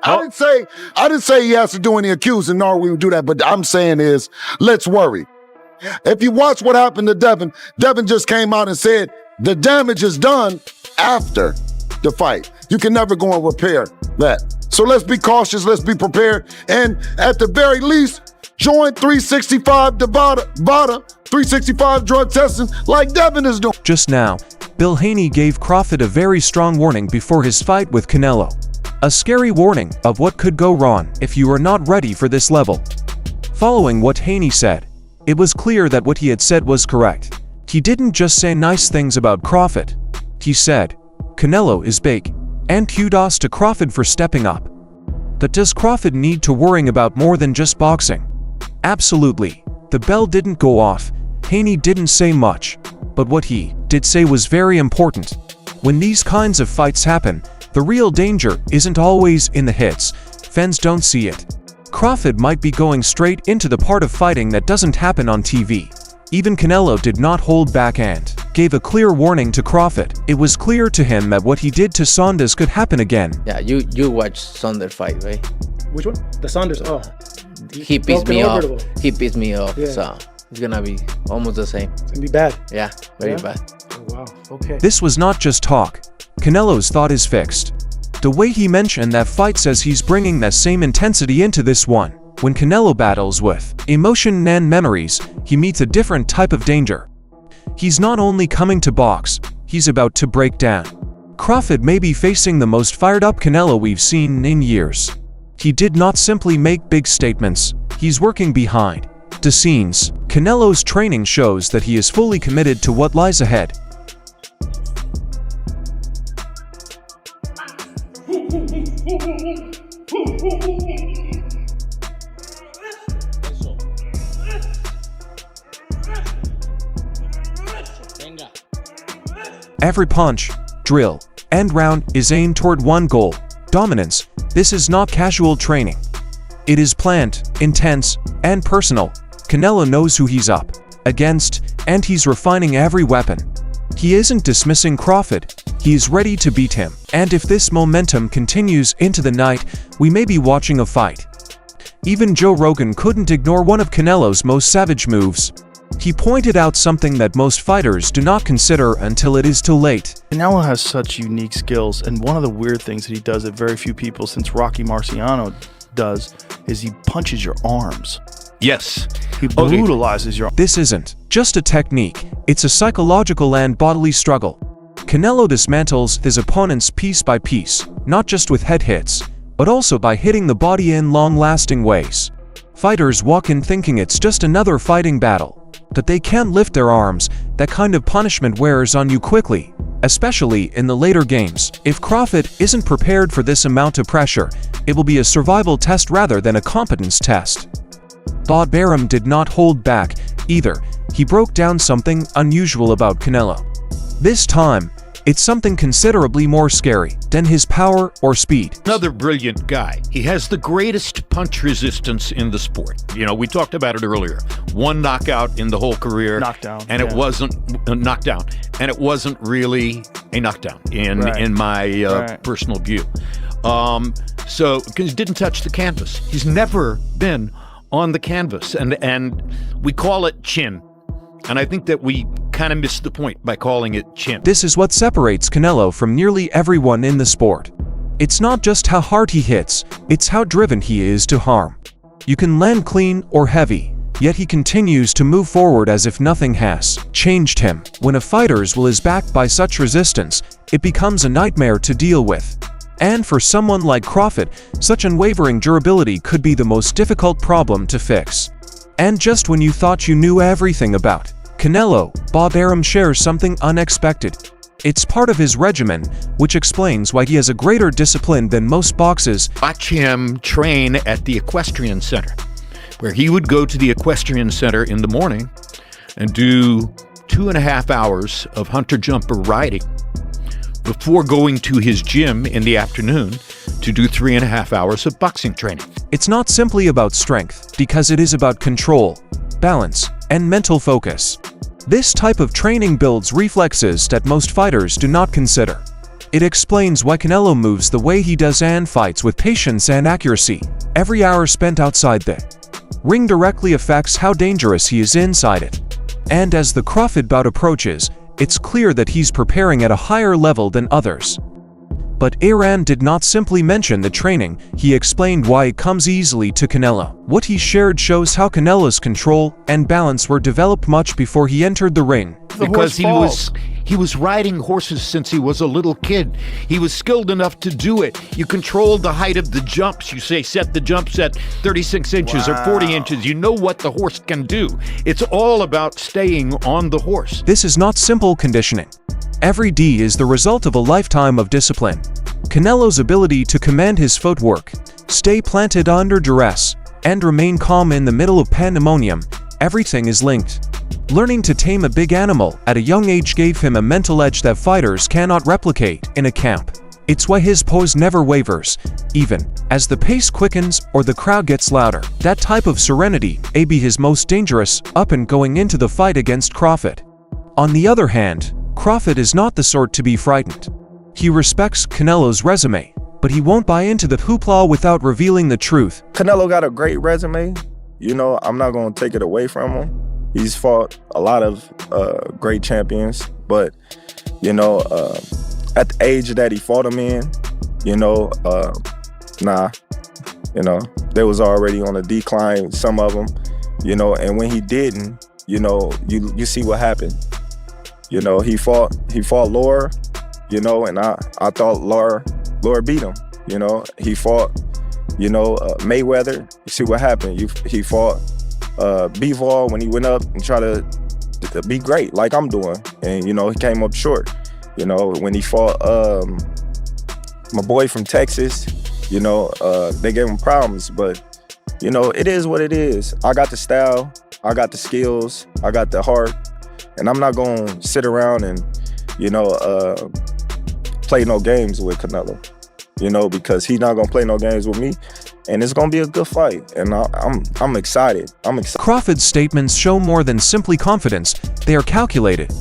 I didn't say he has to do any accusing, nor we would do that, but I'm saying is, let's worry. If you watch what happened to Devin, Devin just came out and said the damage is done after the fight. You can never go and repair that. So let's be cautious, let's be prepared, and at the very least, join 365 Nevada, 365 drug testing like Devin is doing. Just now, Bill Haney gave Crawford a very strong warning before his fight with Canelo. A scary warning of what could go wrong if you are not ready for this level. Following what Haney said, it was clear that what he had said was correct. He didn't just say nice things about Crawford. He said, Canelo is big, and kudos to Crawford for stepping up. But does Crawford need to worry about more than just boxing? Absolutely. The bell didn't go off. Haney didn't say much, but what he did say was very important. When these kinds of fights happen, the real danger isn't always in the hits. Fans don't see it. Crawford might be going straight into the part of fighting that doesn't happen on TV. Even Canelo did not hold back and gave a clear warning to Crawford. It was clear to him that what he did to Saunders could happen again. Yeah, you watched Saunders fight, right? Which one? The Saunders. Oh, he pissed me off. He pissed me off. Yeah. So it's gonna be almost the same. It's gonna be bad. Yeah, very bad. Oh, wow. Okay. This was not just talk. Canelo's thought is fixed. The way he mentioned that fight says he's bringing that same intensity into this one. When Canelo battles with emotion and memories, he meets a different type of danger. He's not only coming to box, he's about to break down. Crawford may be facing the most fired-up Canelo we've seen in years. He did not simply make big statements, he's working behind the scenes. Canelo's training shows that he is fully committed to what lies ahead. Every punch, drill, and round is aimed toward one goal: dominance. This is not casual training. It is planned, intense, and personal. Canelo knows who he's up against, and he's refining every weapon. He isn't dismissing Crawford, he is ready to beat him. And if this momentum continues into the night, we may be watching a fight. Even Joe Rogan couldn't ignore one of Canelo's most savage moves. He pointed out something that most fighters do not consider until it is too late. Canelo has such unique skills, and one of the weird things that he does that very few people since Rocky Marciano does is he punches your arms. Yes. He brutalizes your arms. This isn't just a technique, it's a psychological and bodily struggle. Canelo dismantles his opponents piece by piece, not just with head hits, but also by hitting the body in long-lasting ways. Fighters walk in thinking it's just another fighting battle, but they can't lift their arms. That kind of punishment wears on you quickly, especially in the later games. If Crawford isn't prepared for this amount of pressure, it will be a survival test rather than a competence test. Bob Arum did not hold back either. He broke down something unusual about Canelo. This time, it's something considerably more scary than his power or speed. Another brilliant guy. He has the greatest punch resistance in the sport. You know, we talked about it earlier. One knockout in the whole career. Knockdown. And it wasn't a knockdown. And it wasn't really a knockdown in my personal view. So, because he didn't touch the canvas. He's never been on the canvas. And we call it chin. And I think that we kind of missed the point by calling it chin. This is what separates Canelo from nearly everyone in the sport. It's not just how hard he hits, it's how driven he is to harm. You can land clean or heavy, yet he continues to move forward as if nothing has changed him. When a fighter's will is backed by such resistance, it becomes a nightmare to deal with. And for someone like Crawford, such unwavering durability could be the most difficult problem to fix. And just when you thought you knew everything about Canelo, Bob Arum shares something unexpected. It's part of his regimen, which explains why he has a greater discipline than most boxers. Watch him train at the equestrian center, where he would go to the equestrian center in the morning and do 2.5 hours of hunter-jumper riding before going to his gym in the afternoon to do 3.5 hours of boxing training. It's not simply about strength, because it is about control, balance, and mental focus. This type of training builds reflexes that most fighters do not consider. It explains why Canelo moves the way he does and fights with patience and accuracy. Every hour spent outside the ring directly affects how dangerous he is inside it. And as the Crawford bout approaches, it's clear that he's preparing at a higher level than others. But Iran did not simply mention the training, he explained why it comes easily to Canelo. What he shared shows how Canelo's control and balance were developed much before he entered the ring. Because he was riding horses since he was a little kid. He was skilled enough to do it. You controlled the height of the jumps. You say set the jumps at 36 inches or 40 inches. You know what the horse can do. It's all about staying on the horse. This is not simple conditioning. Every D is the result of a lifetime of discipline. Canelo's ability to command his footwork, stay planted under duress, and remain calm in the middle of pandemonium, everything is linked. Learning to tame a big animal at a young age gave him a mental edge that fighters cannot replicate in a camp. It's why his pose never wavers, even as the pace quickens or the crowd gets louder. That type of serenity may be his most dangerous weapon going into the fight against Crawford. On the other hand, Crawford is not the sort to be frightened. He respects Canelo's resume, but he won't buy into the hoopla without revealing the truth. Canelo got a great resume. You know, I'm not going to take it away from him. He's fought a lot of great champions, but, you know, at the age that he fought him in, you know, you know, they was already on a decline, some of them, you know, and when he didn't, you know, you see what happened. You know, he fought Laura, you know, and I thought Laura beat him, you know. He fought, you know, Mayweather. You see what happened. He fought Bivol when he went up and tried to be great like I'm doing. And, you know, he came up short. You know, when he fought my boy from Texas, you know, they gave him problems. But, you know, it is what it is. I got the style. I got the skills. I got the heart. And I'm not going to sit around and, you know, play no games with Canelo, you know, because he's not going to play no games with me. And it's going to be a good fight. And I'm excited. Crawford's statements show more than simply confidence. They are calculated.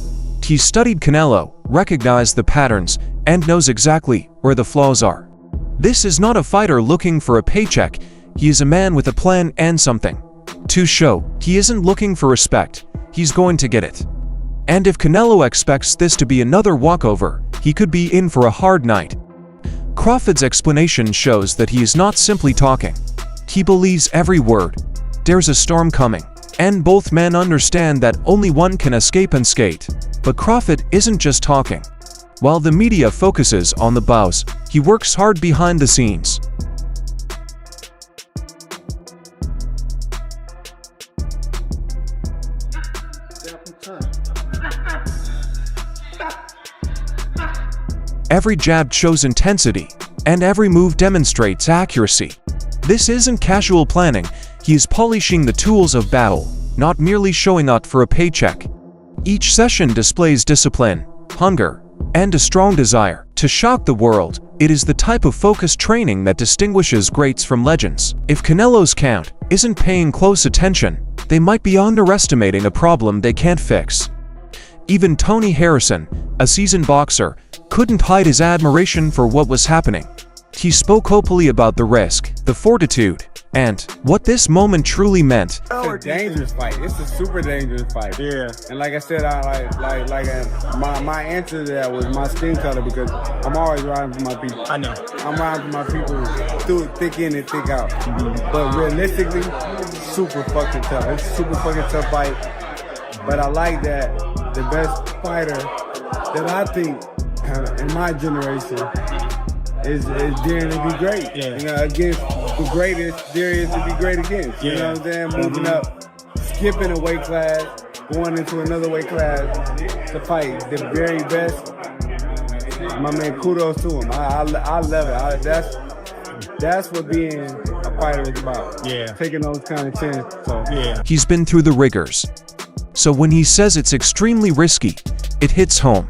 He studied Canelo, recognized the patterns, and knows exactly where the flaws are. This is not a fighter looking for a paycheck. He is a man with a plan and something to show. He isn't looking for respect. He's going to get it. And if Canelo expects this to be another walkover, he could be in for a hard night. Crawford's explanation shows that he is not simply talking. He believes every word. There's a storm coming, and both men understand that only one can escape unscathed. But Crawford isn't just talking. While the media focuses on the bows, he works hard behind the scenes. Every jab shows intensity, and every move demonstrates accuracy. This isn't casual planning. He is polishing the tools of battle, not merely showing up for a paycheck. Each session displays discipline, hunger, and a strong desire to shock the world. It is the type of focused training that distinguishes greats from legends. If Canelo's camp isn't paying close attention, they might be underestimating a problem they can't fix. Even Tony Harrison, a seasoned boxer, couldn't hide his admiration for what was happening. He spoke openly about the risk, the fortitude, and what this moment truly meant. It's a dangerous fight. It's a super dangerous fight. Yeah. And like I said, my answer to that was my skin color, because I'm always riding for my people. I know. I'm riding for my people through thick in and thick out. But realistically, super fucking tough. It's a super fucking tough fight. But I like that the best fighter that I think in my generation is daring to be great. Yeah. You know, against the greatest there is to be great against. You know what I'm saying? Moving up, skipping a weight class, going into another weight class to fight the very best. My man, kudos to him. I love it. That's what being a fighter is about. Yeah. Taking those kind of chances. So yeah. He's been through the rigors. So when he says it's extremely risky, it hits home.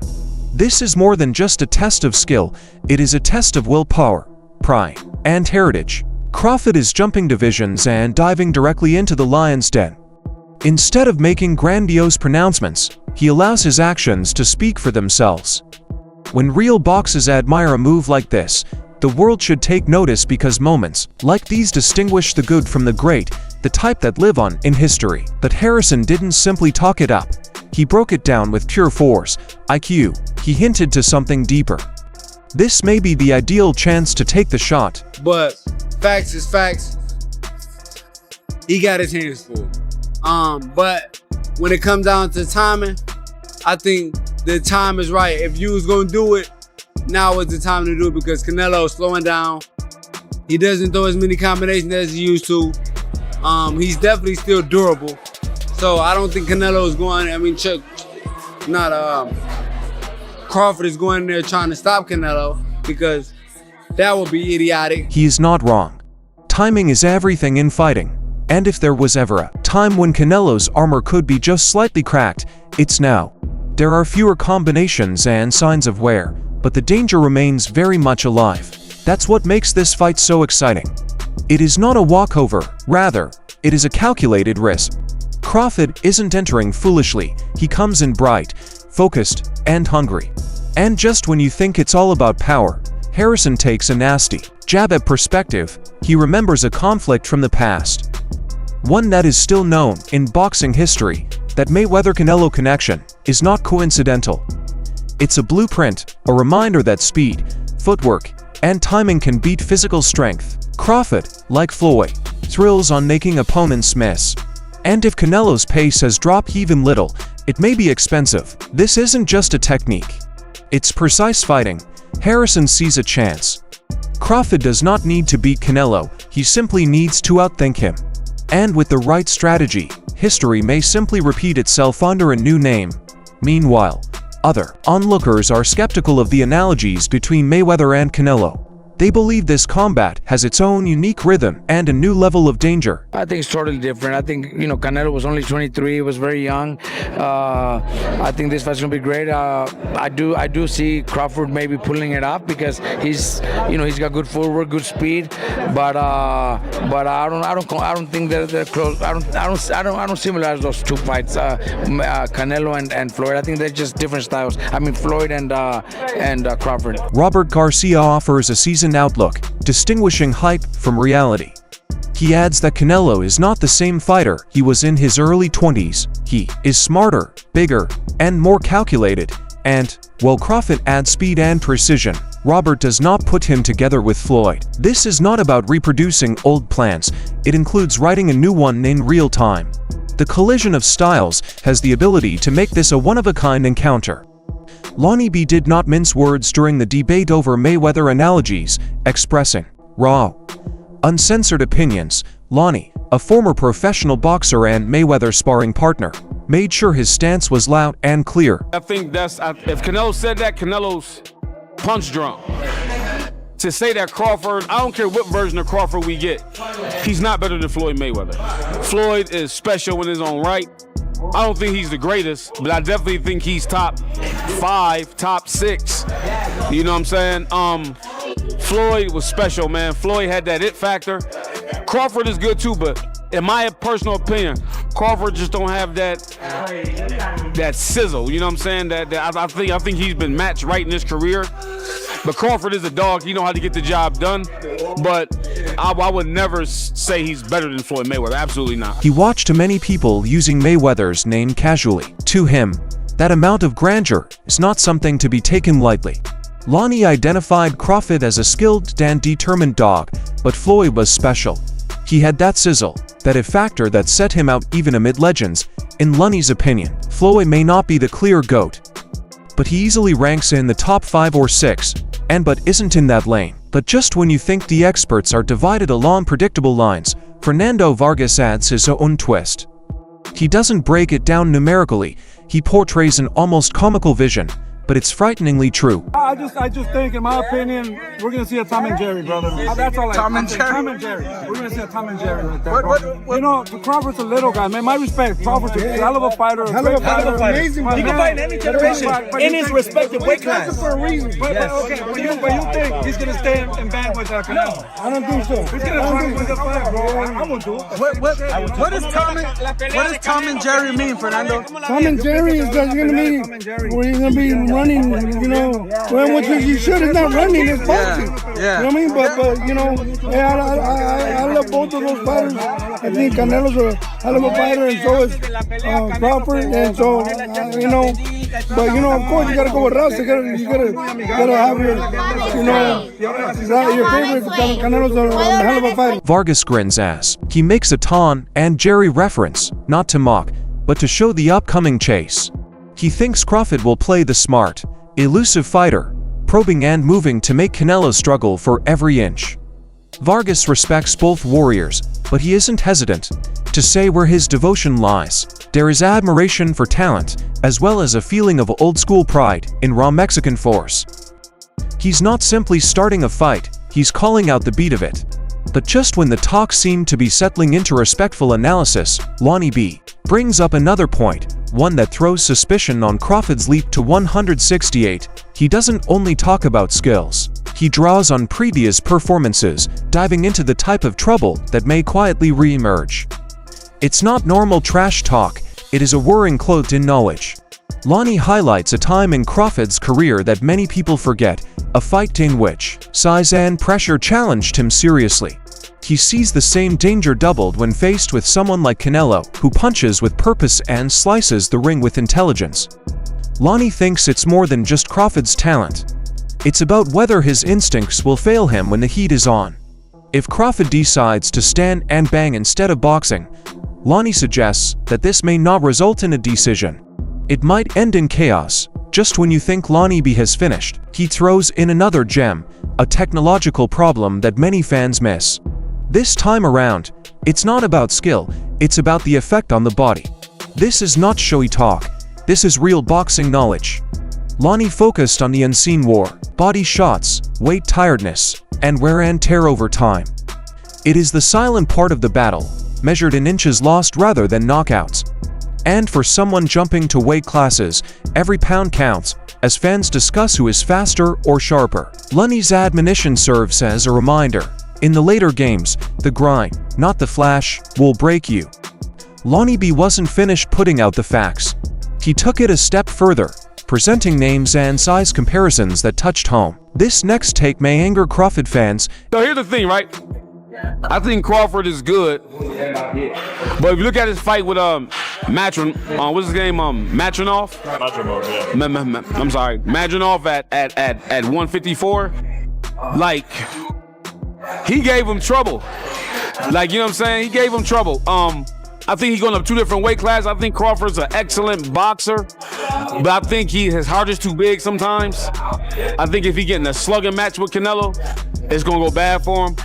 This is more than just a test of skill, it is a test of willpower, pride, and heritage. Crawford is jumping divisions and diving directly into the lion's den. Instead of making grandiose pronouncements, he allows his actions to speak for themselves. When real boxers admire a move like this, the world should take notice because moments like these distinguish the good from the great, the type that live on in history. But Harrison didn't simply talk it up. He broke it down with pure force, IQ. He hinted to something deeper. This may be the ideal chance to take the shot. But facts is facts. He got his hands full. But when it comes down to timing, I think the time is right. If you was gonna do it, now is the time to do it because Canelo's slowing down. He doesn't throw as many combinations as he used to. He's definitely still durable. So I don't think Canelo is going, Crawford is going in there trying to stop Canelo because that would be idiotic. He is not wrong. Timing is everything in fighting. And if there was ever a time when Canelo's armor could be just slightly cracked, it's now. There are fewer combinations and signs of wear, but the danger remains very much alive. That's what makes this fight so exciting. It is not a walkover, rather, it is a calculated risk. Crawford isn't entering foolishly, he comes in bright, focused, and hungry. And just when you think it's all about power, Harrison takes a nasty jab at perspective. He remembers a conflict from the past. One that is still known in boxing history, that Mayweather-Canelo connection is not coincidental. It's a blueprint, a reminder that speed, footwork, and timing can beat physical strength. Crawford, like Floyd, thrills on making opponents miss. And if Canelo's pace has dropped even little, it may be expensive. This isn't just a technique. It's precise fighting. Harrison sees a chance. Crawford does not need to beat Canelo, he simply needs to outthink him. And with the right strategy, history may simply repeat itself under a new name. Meanwhile, other onlookers are skeptical of the analogies between Mayweather and Canelo. They believe this combat has its own unique rhythm and a new level of danger. I think it's totally different. I think, Canelo was only 23, he was very young. I think this fight's gonna be great. I do see Crawford maybe pulling it off because he's got good footwork, good speed. But I don't think they're close. I don't similar those two fights, Canelo and Floyd. I think they're just different styles. I mean, Floyd and Crawford. Robert Garcia offers a seasoned outlook, distinguishing hype from reality. He adds that Canelo is not the same fighter he was in his early 20s. He is smarter, bigger, and more calculated. And, while Crawford adds speed and precision, Robert does not put him together with Floyd. This is not about reproducing old plans, it includes writing a new one in real time. The collision of styles has the ability to make this a one-of-a-kind encounter. Lonnie B did not mince words during the debate over Mayweather analogies, expressing raw, uncensored opinions. Lonnie, a former professional boxer and Mayweather sparring partner, made sure his stance was loud and clear. I think if Canelo said that, Canelo's punch drunk. To say that Crawford, I don't care what version of Crawford we get, he's not better than Floyd Mayweather. Floyd is special in his own right. I don't think he's the greatest, but I definitely think he's top 5, top 6. You know what I'm saying? Floyd was special, man. Floyd had that it factor. Crawford is good too, but in my personal opinion, Crawford just don't have that sizzle. You know what I'm saying? I think he's been matched right in his career. But Crawford is a dog. He know how to get the job done. But I would never say he's better than Floyd Mayweather. Absolutely not. He watched many people using Mayweather's name casually. To him, that amount of grandeur is not something to be taken lightly. Lonnie identified Crawford as a skilled and determined dog, but Floyd was special. He had that sizzle, that it factor that set him out even amid legends. In Lonnie's opinion, Floyd may not be the clear GOAT, but he easily ranks in the top 5 or 6, but isn't in that lane. But just when you think the experts are divided along predictable lines, Fernando Vargas adds his own twist. He doesn't break it down numerically, he portrays an almost comical vision, but it's frighteningly true. I just think, in my opinion, we're gonna see a Tom and Jerry, brother. That's all. Tom and Jerry. We're gonna see a Tom and Jerry right there. Crawford's a little guy, man. My respect. Crawford's a hell of a fighter. Amazing. He can fight in any generation in his respective weight class. For a reason. But you think he's gonna stay in band with Canelo? I don't think so. He's gonna try to win the fight, bro. I won't do it. What does Tom and Jerry mean, Fernando? Tom and Jerry is gonna mean we're gonna be running, you know, well, what you should is not running, it's boxing. Yeah. You know what I mean? But you know, hey, I love both of those fighters. I think Canelo's a hell of a fighter, and so is Crawford, and so, you know, but you know, of course, you gotta go with Russ. You gotta have your, you know, your favorite. Canelo's a hell of a fighter. Vargas grins as he makes a Tom and Jerry reference, not to mock, but to show the upcoming chase. He thinks Crawford will play the smart, elusive fighter, probing and moving to make Canelo struggle for every inch. Vargas respects both warriors, but he isn't hesitant to say where his devotion lies. There is admiration for talent, as well as a feeling of old-school pride in raw Mexican force. He's not simply starting a fight, he's calling out the beat of it. But just when the talk seemed to be settling into respectful analysis, Lonnie B brings up another point, one that throws suspicion on Crawford's leap to 168. He doesn't only talk about skills. He draws on previous performances, diving into the type of trouble that may quietly re-emerge. It's not normal trash talk, it is a whirring clothed in knowledge. Lonnie highlights a time in Crawford's career that many people forget, a fight in which size and pressure challenged him seriously. He sees the same danger doubled when faced with someone like Canelo, who punches with purpose and slices the ring with intelligence. Lonnie thinks it's more than just Crawford's talent. It's about whether his instincts will fail him when the heat is on. If Crawford decides to stand and bang instead of boxing, Lonnie suggests that this may not result in a decision. It might end in chaos. Just when you think Lonnie B has finished, he throws in another gem, a technological problem that many fans miss. This time around, it's not about skill, it's about the effect on the body. This is not showy talk, this is real boxing knowledge. Lonnie focused on the unseen war, body shots, weight tiredness, and wear and tear over time. It is the silent part of the battle, measured in inches lost rather than knockouts. And for someone jumping to weight classes, every pound counts, as fans discuss who is faster or sharper. Lonnie's admonition serves as a reminder. In the later games, the grind, not the flash, will break you. Lonnie B wasn't finished putting out the facts. He took it a step further, presenting names and size comparisons that touched home. This next take may anger Crawford fans. So here's the thing, right? I think Crawford is good, but if you look at his fight with what's his name? Matronov? Yeah. I'm sorry, Matronov at 154. Like, he gave him trouble. Like, you know what I'm saying? He gave him trouble. I think he's going up 2 different weight classes. I think Crawford's an excellent boxer, but I think his heart is too big sometimes. I think if he get in a slugging match with Canelo, it's going to go bad for him.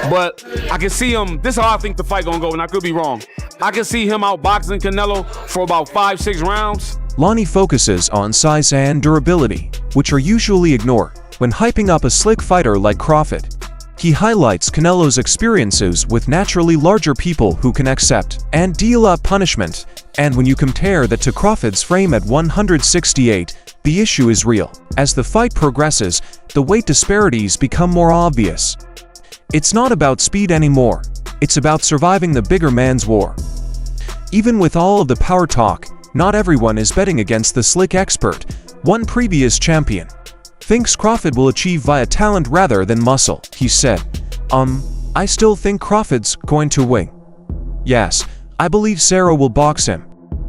But I can see him, this is how I think the fight going to go, and I could be wrong. I can see him outboxing Canelo for about 5-6 rounds. Lonnie focuses on size and durability, which are usually ignored when hyping up a slick fighter like Crawford. He highlights Canelo's experiences with naturally larger people who can accept and deal out punishment, and when you compare that to Crawford's frame at 168, the issue is real. As the fight progresses, the weight disparities become more obvious. It's not about speed anymore, it's about surviving the bigger man's war. Even with all of the power talk, not everyone is betting against the slick expert. One previous champion thinks Crawford will achieve via talent rather than muscle. He said, I still think Crawford's going to win. Yes, I believe Sarah will box him.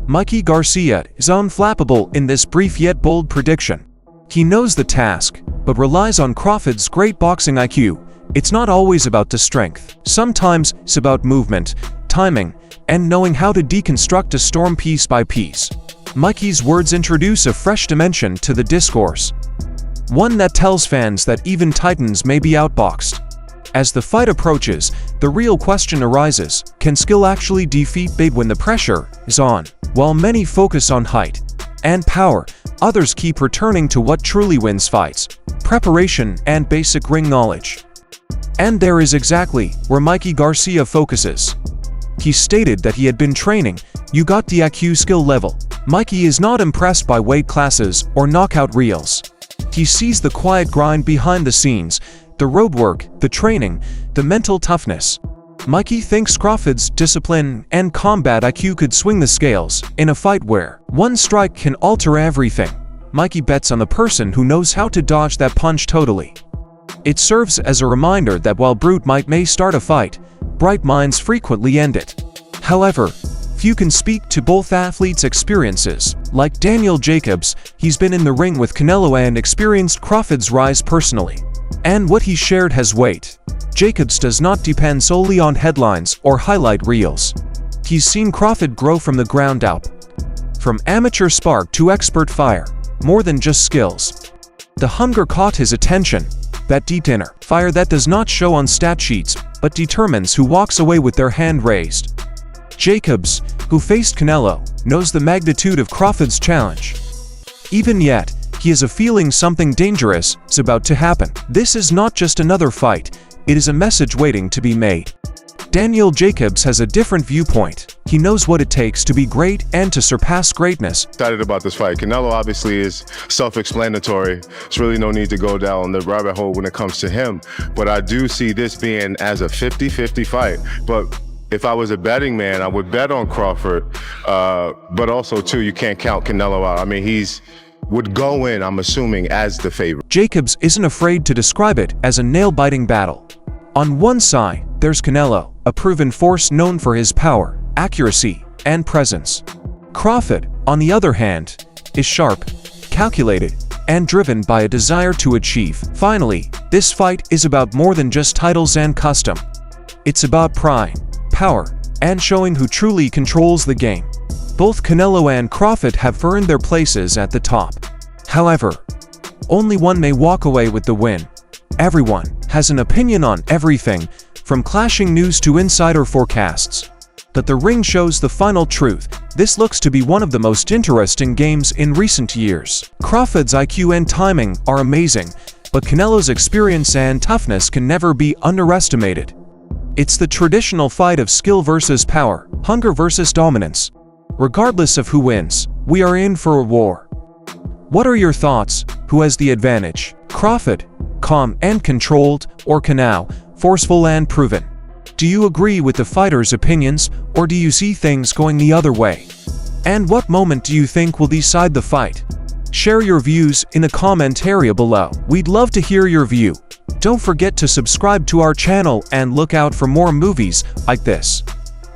Mikey Garcia is unflappable in this brief yet bold prediction. He knows the task, but relies on Crawford's great boxing IQ. It's not always about the strength. Sometimes it's about movement, timing, and knowing how to deconstruct a storm piece by piece. Mikey's words introduce a fresh dimension to the discourse. One that tells fans that even titans may be outboxed. As the fight approaches, the real question arises, can skill actually defeat bait when the pressure is on? While many focus on height and power, others keep returning to what truly wins fights: preparation and basic ring knowledge. And there is exactly where Mikey Garcia focuses. He stated that he had been training, you got the IQ skill level. Mikey is not impressed by weight classes or knockout reels. He sees the quiet grind behind the scenes, the road work, the training, the mental toughness. Mikey thinks Crawford's discipline and combat IQ could swing the scales in a fight where one strike can alter everything. Mikey bets on the person who knows how to dodge that punch totally. It serves as a reminder that while Brute may start a fight, bright minds frequently end it. However, few can speak to both athletes' experiences. Like Daniel Jacobs, he's been in the ring with Canelo and experienced Crawford's rise personally. And what he shared has weight. Jacobs does not depend solely on headlines or highlight reels. He's seen Crawford grow from the ground up. From amateur spark to expert fire, more than just skills. The hunger caught his attention, that deep inner fire that does not show on stat sheets, but determines who walks away with their hand raised. Jacobs, who faced Canelo, knows the magnitude of Crawford's challenge. Even yet, he has a feeling something dangerous is about to happen. This is not just another fight, it is a message waiting to be made. Daniel Jacobs has a different viewpoint. He knows what it takes to be great and to surpass greatness. Excited about this fight. Canelo obviously is self-explanatory. There's really no need to go down the rabbit hole when it comes to him. But I do see this being as a 50-50 fight. But if I was a betting man, I would bet on Crawford. But also, too, you can't count Canelo out. I mean, would go in, I'm assuming, as the favorite. Jacobs isn't afraid to describe it as a nail-biting battle. On one side, there's Canelo, a proven force known for his power, accuracy, and presence. Crawford, on the other hand, is sharp, calculated, and driven by a desire to achieve. Finally, this fight is about more than just titles and custom. It's about pride, power, and showing who truly controls the game. Both Canelo and Crawford have earned their places at the top. However, only one may walk away with the win. Everyone has an opinion on everything, from clashing news to insider forecasts. But the ring shows the final truth. This looks to be one of the most interesting games in recent years. Crawford's IQ and timing are amazing, but Canelo's experience and toughness can never be underestimated. It's the traditional fight of skill versus power, hunger versus dominance. Regardless of who wins, we are in for a war. What are your thoughts? Who has the advantage? Crawford, calm and controlled, or Canelo, forceful and proven? Do you agree with the fighters' opinions, or do you see things going the other way? And what moment do you think will decide the fight? Share your views in the comment area below. We'd love to hear your view. Don't forget to subscribe to our channel and look out for more movies like this.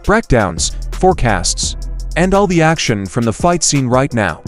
Breakdowns, forecasts, and all the action from the fight scene right now.